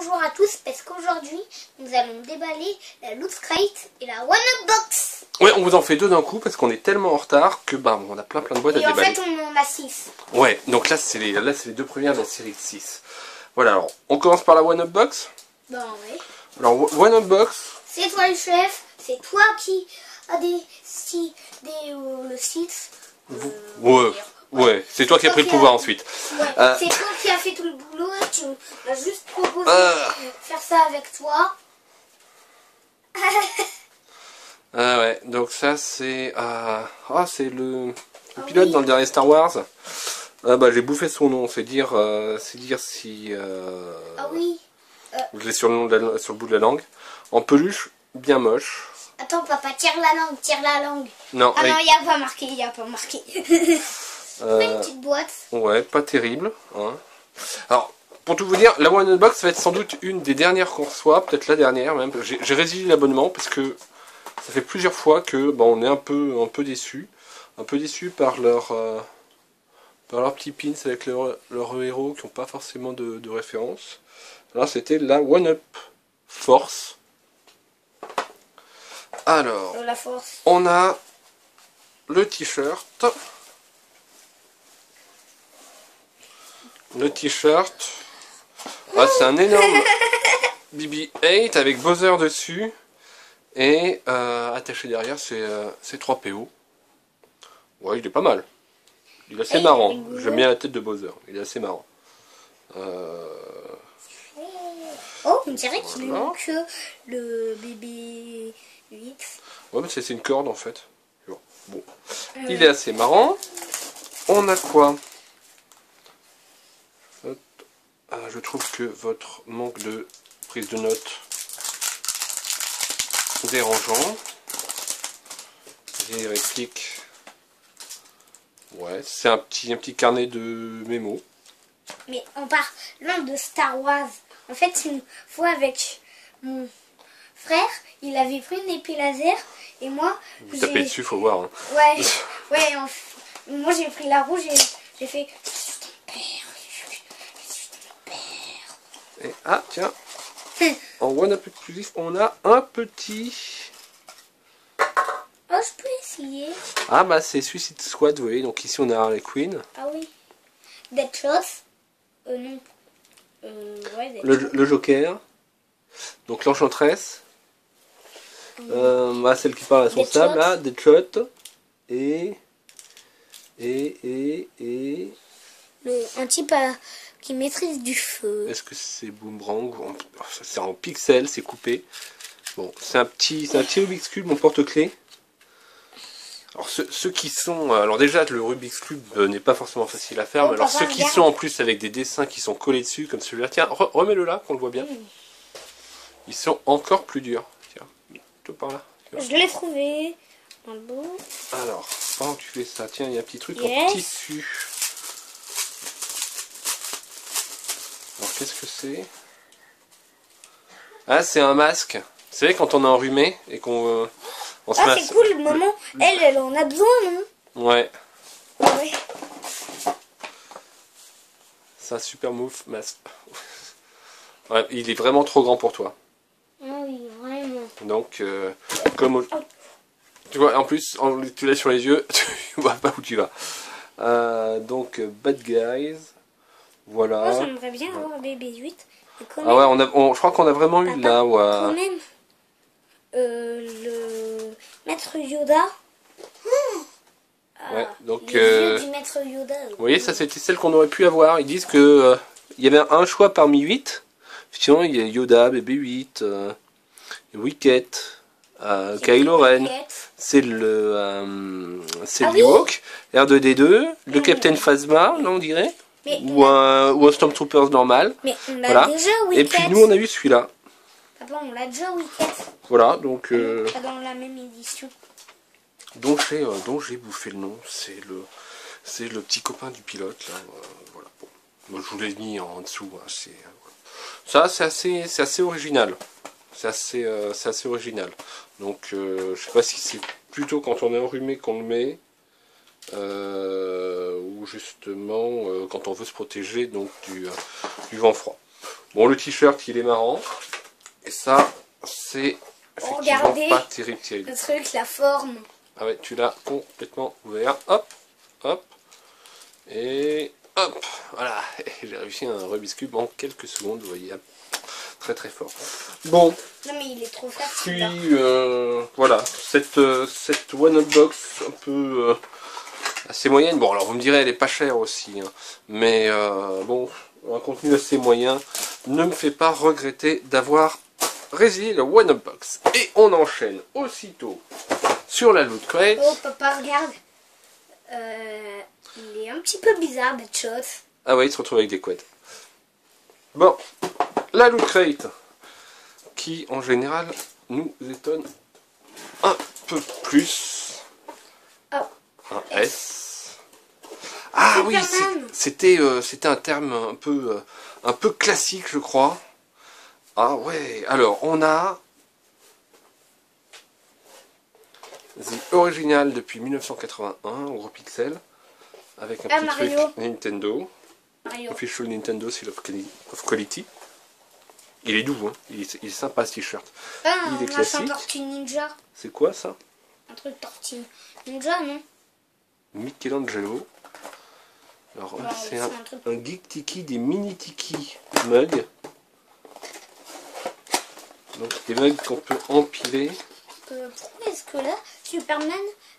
bonjour à tous parce qu'aujourd'hui nous allons déballer la Loot Crate et la One Up Box. Ouais, on vous en fait deux d'un coup parce qu'on est tellement en retard que bah on a plein de boîtes à déballer. Et en fait on en a 6. Ouais, donc là c'est les deux premières de la série de 6. Voilà, alors on commence par la One Up Box. Ben oui. Alors One Up Box. C'est toi le chef, c'est toi qui a décidé le site. Ouais, c'est toi qui as pris le pouvoir ensuite. Ouais, c'est toi qui a fait tout le boulot, tu m'as juste proposé de faire ça avec toi. Ouais, donc ça c'est c'est le pilote dans le dernier Star Wars. Bah j'ai bouffé son nom, c'est dire si Ah oui. je l'ai sur le bout de la langue. En peluche, bien moche. Attends papa, tire la langue. Non, Ah non, il n'y a pas marqué, Une petite boîte. Ouais, pas terrible. Hein. Alors, pour tout vous dire, la One Up Box va être sans doute une des dernières qu'on reçoit, peut-être la dernière même. J'ai résilié l'abonnement parce que ça fait plusieurs fois que on est un peu déçu. Un peu déçu par leur petits pins avec leur héros qui n'ont pas forcément de référence. Alors c'était la One Up Force. Alors, La force. on a le t-shirt. Le t-shirt, c'est un énorme BB-8 avec Bowser dessus et attaché derrière c'est 3 PO. Ouais, il est pas mal. Il est assez marrant. J'aime bien la tête de Bowser. Il est assez marrant. Oh, on dirait qu'il n'a que le BB-8. Ouais, mais c'est une corde en fait. Bon, il est assez marrant. On a quoi? Je trouve que votre manque de prise de notes est dérangeant. Des répliques. Ouais, c'est un petit carnet de mémos. Mais on parle de Star Wars. En fait, une fois avec mon frère, il avait pris une épée laser et moi... Vous tapez dessus, faut voir. Hein. Ouais, moi j'ai pris la rouge et j'ai fait... Et, tiens, en One Up exclusif, on a un petit... Oh, je peux essayer. C'est Suicide Squad, vous voyez, donc ici on a Harley Quinn. Ah oui. Deadshot. Non. Ouais, le Joker. Donc l'Enchantress. Celle qui parle à son sable, là, Deadshot. Et... Un type qui maîtrise du feu. Est-ce que c'est Boomerang? C'est en pixels, c'est coupé. Bon, c'est un petit Rubik's Cube, mon porte-clés. Alors ceux qui sont... Alors déjà, le Rubik's Cube n'est pas forcément facile à faire. Mais alors ceux qui sont en plus avec des dessins qui sont collés dessus, comme celui-là. Tiens, remets-le là, qu'on le voit bien. Ils sont encore plus durs. Tiens, tout par là. Je l'ai trouvé. Dans le bout. Alors, pendant que tu fais ça, tiens, il y a un petit truc en tissu. Alors, qu'est-ce que c'est? C'est un masque. Vous savez, quand on est enrhumé et qu'on se met c'est cool, maman. Elle en a besoin, non? Ouais. Ouais. C'est un super move masque. Ouais, il est vraiment trop grand pour toi. Ah oui, vraiment. Donc, comme... Tu vois, en plus, tu l'as sur les yeux, tu vois pas où tu vas. Donc, Bad Guys. Voilà. Moi, j'aimerais bien avoir un BB-8. Je crois qu'on a vraiment eu là. Quand même, le Maître Yoda. Ouais, donc. Les yeux du Maître Yoda. Vous voyez, ça c'était celle qu'on aurait pu avoir. Ils disent que il y avait un choix parmi 8. Effectivement, il y a Yoda, BB-8, Wicket, Kylo Ren. C'est le Ewok, R2D2, le Captain Phasma, là on dirait. Ou un Stormtroopers normal. Mais on l'a déjà Wicket. Et puis nous on a eu celui-là. Papa, on l'a déjà Wicket. Voilà, donc... Pas dans la même édition. dont j'ai bouffé le nom, c'est le petit copain du pilote, là, voilà. Bon. Moi, je vous l'ai mis en dessous, hein, ça c'est assez original. C'est assez original. Donc je sais pas si c'est plutôt quand on est enrhumé qu'on le met. Ou justement quand on veut se protéger donc du vent froid. Bon, le t-shirt, il est marrant. Et ça, c'est effectivement Regardez pas terrible, terrible. le truc, la forme. Ah ouais, tu l'as complètement ouvert. Hop, hop. Et hop. Voilà. J'ai réussi un Rubik's Cube en quelques secondes, vous voyez. Très très fort. Bon. Non mais il est trop facile. Puis voilà, cette One-Up Box un peu assez moyenne. Bon, alors vous me direz, elle est pas chère aussi. Hein. Mais bon, un contenu assez moyen ne me fait pas regretter d'avoir résilié le One-Up Box. Et on enchaîne aussitôt sur la Loot Crate. Oh papa, regarde. Il est un petit peu bizarre, Deadshot. Ah ouais, il se retrouve avec des couettes. Bon, la Loot Crate, qui en général nous étonne un peu plus. Oh. Un S. Ah oui, c'était un terme un peu classique, je crois. Ah ouais, alors on a The Original depuis 1981, en gros pixel, avec un petit Mario. truc Nintendo. Mario. Official Nintendo Seal of Quality. Il est doux, hein. Il est sympa ce t-shirt. Ah, il est un classique. Tortue Ninja. C'est quoi ça? Un truc Tortue Ninja, non? Michelangelo. Alors Non, c'est un un truc. Geek Tiki, des mini Tiki mugs. Donc des mugs qu'on peut empiler. Pourquoi est-ce que là, Superman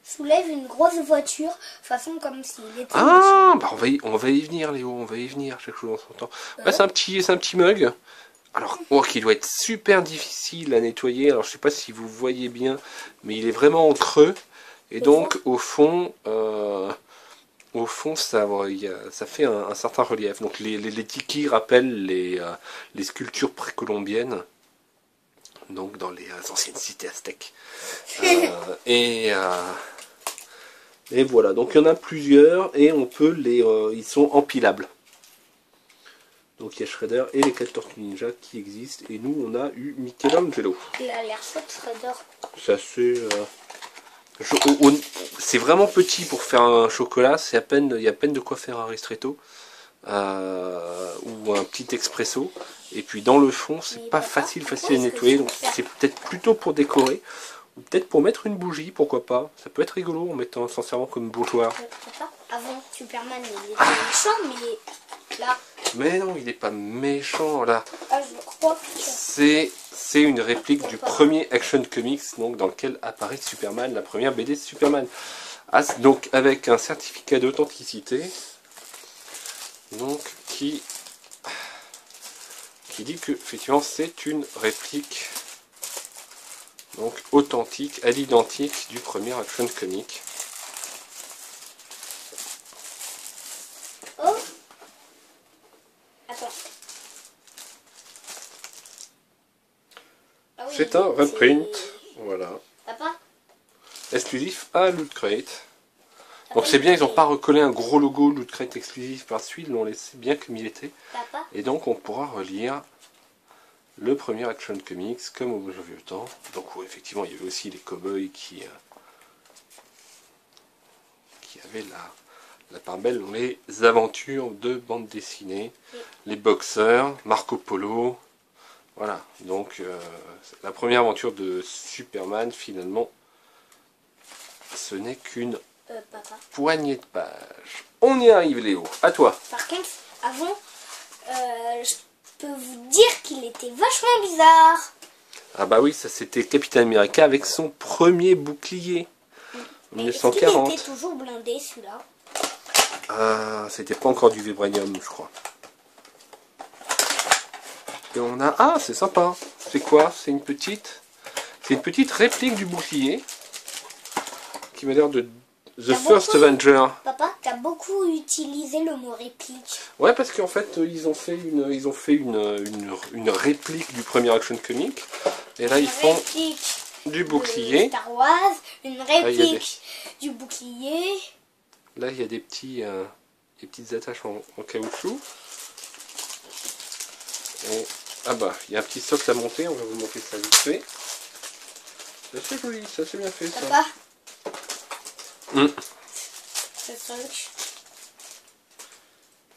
soulève une grosse voiture, façon comme s'il était... Ah, bah on va y venir, Léo, on va y venir, chaque chose en son temps. Ouais, c'est un petit mug. Alors, oh, qui doit être super difficile à nettoyer. Alors, je sais pas si vous voyez bien, mais il est vraiment en creux. Et donc, au fond, ça fait un certain relief. Donc, les tikis rappellent les sculptures précolombiennes. Donc, dans les anciennes cités aztèques. Et voilà, donc il y en a plusieurs et on peut ils sont empilables. Donc il y a Shredder et les 4 Tortues Ninja qui existent et nous on a eu Michelangelo. Il a l'air chouette, Shredder. C'est assez... c'est vraiment petit pour faire un chocolat, il y a à peine de quoi faire un ristretto ou un petit expresso. Et puis dans le fond c'est pas facile à nettoyer, donc c'est peut-être plutôt pour décorer. Ou peut-être pour mettre une bougie, pourquoi pas. Ça peut être rigolo en mettant s'en servant comme bougeoir. Avant, Superman, il était méchant, mais là... Mais non, il n'est pas méchant, là. Ah, je crois que... C'est une réplique du premier Action Comics, donc, dans lequel apparaît Superman, la première BD de Superman. Ah, donc, avec un certificat d'authenticité, donc, qui dit que, effectivement, c'est une réplique... Donc authentique, à l'identique du premier Action Comic. Oh. Attends. Ah oui, c'est un reprint, voilà. Papa? Exclusif à Loot Crate. Donc c'est bien, ils n'ont pas recollé un gros logo Loot Crate exclusif par suite, ils l'ont laissé bien comme il était. Papa? Et donc on pourra relire le premier Action Comics comme au vieux temps. Donc ouais, effectivement il y avait aussi les cowboys qui avaient la part belle dans les aventures de bande dessinée, les boxeurs, Marco Polo, voilà. Donc la première aventure de Superman finalement ce n'est qu'une poignée de pages. On y arrive Léo, à toi. Par contre, avant, je peux vous dire qu'il était vachement bizarre. Ah bah oui, ça c'était Captain America avec son premier bouclier. En 1940. Est-ce qu'il était toujours blindé celui-là? Ah, c'était pas encore du vibranium, je crois. Et on a... Ah, c'est sympa. C'est quoi? C'est une petite réplique du bouclier. Qui m'a l'air de The First Avenger. Papa, t'as beaucoup utilisé le mot réplique. Ouais, parce qu'en fait, ils ont fait une réplique du premier Action Comic. Et là, ils font du bouclier. Star Wars, une réplique du bouclier. Là, il y a des petites attaches en caoutchouc. Et, ah bah, il y a un petit socle à monter, on va vous montrer ça vite fait. C'est assez joli, c'est assez bien fait ça. Papa, ce truc.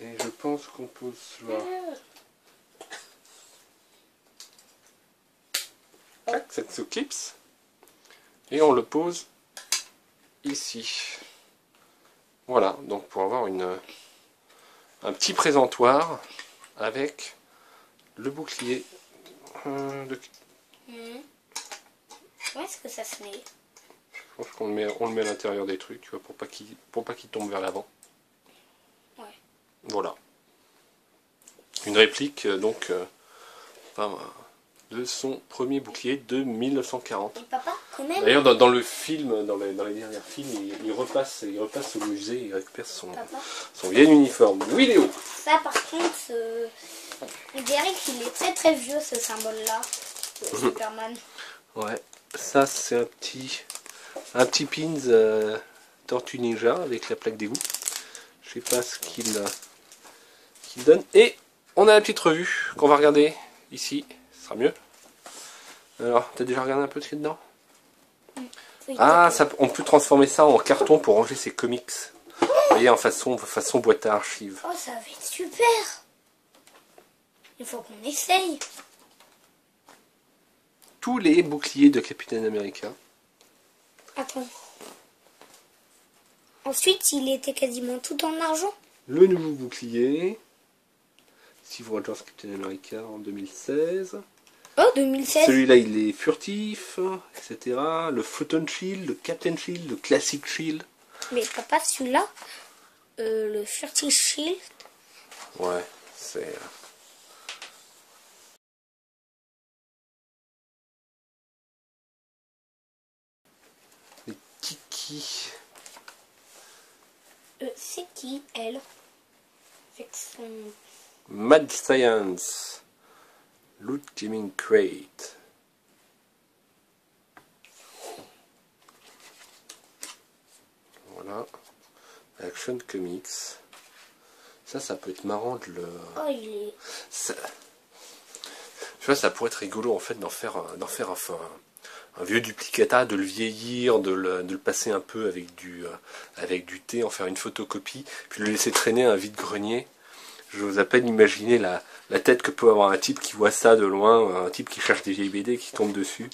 Et je pense qu'on pose cela Tac, ça se clipse. Et on le pose ici. Voilà, donc pour avoir un petit présentoir avec le bouclier. Où est-ce que ça se met? Je pense qu'on on le met à l'intérieur des trucs, tu vois, pour pas qu'il tombe vers l'avant. Ouais. Voilà. Une réplique, donc, de son premier bouclier de 1940. Et papa, quand même. D'ailleurs, dans le film, dans les derniers films, il repasse au musée et il récupère son vieil uniforme. Oui, Léo. Ça, par contre, on dirait qu'il est très très vieux, ce symbole-là, Superman. Ouais, ça c'est un petit pins Tortue Ninja avec la plaque d'égout. Je sais pas ce qu'il donne. Et on a la petite revue qu'on va regarder ici. Ce sera mieux. Alors, t'as déjà regardé un peu ce qu'il y a dedans? Oui, Ah, ça, on peut transformer ça en carton pour ranger ses comics. Vous voyez, en façon boîte à archives. Oh, ça va être super. Il faut qu'on essaye. Tous les boucliers de Captain America. Attends. Ensuite, il était quasiment tout en argent. Le nouveau bouclier. Steve Rogers Captain America en 2016. Oh, 2016. Celui-là, il est furtif, etc. Le Photon Shield, le Captain Shield, le Classic Shield. Mais papa, celui-là, le Furtive Shield. Ouais, c'est... Les Kiki. C'est qui, elle? Avec son... Mad Science. Loot Gaming Crate. Voilà. Action Comics. Ça peut être marrant de le... Oh, il est... Ça... Tu vois, ça pourrait être rigolo en fait d'en faire un vieux duplicata, de le vieillir, de le passer un peu avec du thé, en faire une photocopie, puis le laisser traîner un vide-grenier. Je vous à peine imaginer la tête que peut avoir un type qui voit ça de loin, un type qui cherche des vieilles BD qui tombe dessus.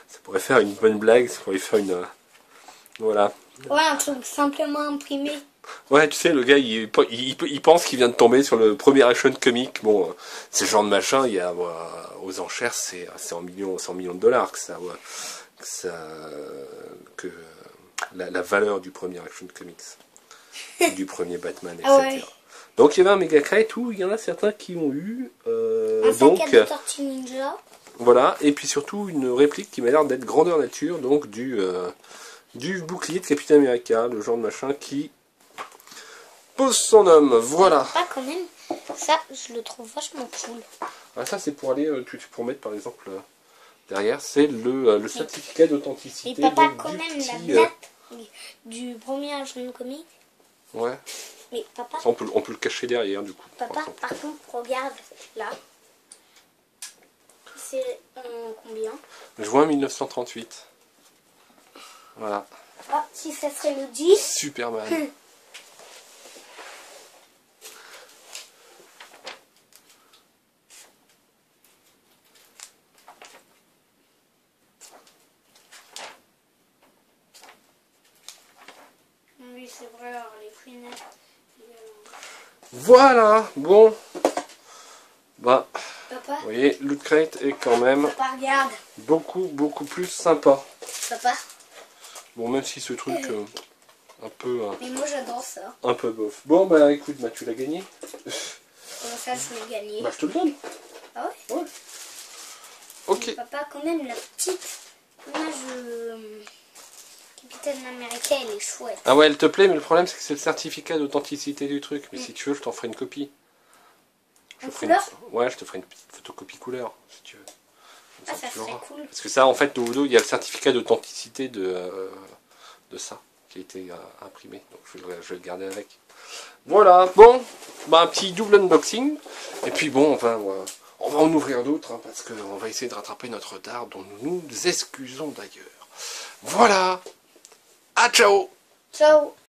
Ça pourrait faire une bonne blague, ça pourrait faire une... voilà. Ouais, un truc simplement imprimé. Ouais, tu sais, le gars, il pense qu'il vient de tomber sur le premier action comic. Bon, c'est ce genre de machin, il y a, aux enchères, c'est en millions de dollars que la valeur du premier action comics, du premier Batman, etc. Ah ouais. Donc il y avait un méga crate où il y en a certains qui ont eu. Un sac donc, à dos Tortue Ninja. voilà, et puis surtout une réplique qui m'a l'air d'être grandeur nature, donc du bouclier de Captain America, le genre de machin qui pose son homme, voilà. Pas quand même. Ça, je le trouve vachement cool. Ah, ça c'est pour aller, pour mettre par exemple derrière, c'est le certificat d'authenticité. Mais papa, donc, quand du même, petit, la date du premier action comic. Ouais. Mais papa, Ça, on peut le cacher derrière du coup. papa, par contre, regarde là. C'est en combien? Juin 1938. Voilà. Ah, si ça serait le 10. Superman. Oui, c'est vrai, alors les fenêtres. Voilà, bon. Bah, Papa, vous voyez, Loot Crate est quand même papa, regarde. beaucoup plus sympa. Papa, Bon, même si ce truc un peu mais moi j'adore ça. un peu bof. Bon, bah écoute, bah, tu l'as gagné. Comment ça, je l'ai gagné? Bah, je te le donne. Ah ouais? Ouais. Ok. Mais papa, quand même, la petite image Capitaine America, elle est chouette. Ah ouais, elle te plaît, mais le problème c'est que c'est le certificat d'authenticité du truc. Mais si tu veux, je t'en ferai une copie. En couleur? Ouais, je te ferai une petite photocopie couleur, si tu veux. Comme Ah, ça tu serait l'auras. cool. Parce que ça, en fait, il y a le certificat d'authenticité de ça, qui a été imprimé. Donc je vais le garder avec. Voilà, bon, bah, un petit double unboxing. Et puis bon, on va en ouvrir d'autres, hein, parce qu'on va essayer de rattraper notre retard, dont nous nous excusons d'ailleurs. Voilà, à ciao. Ciao.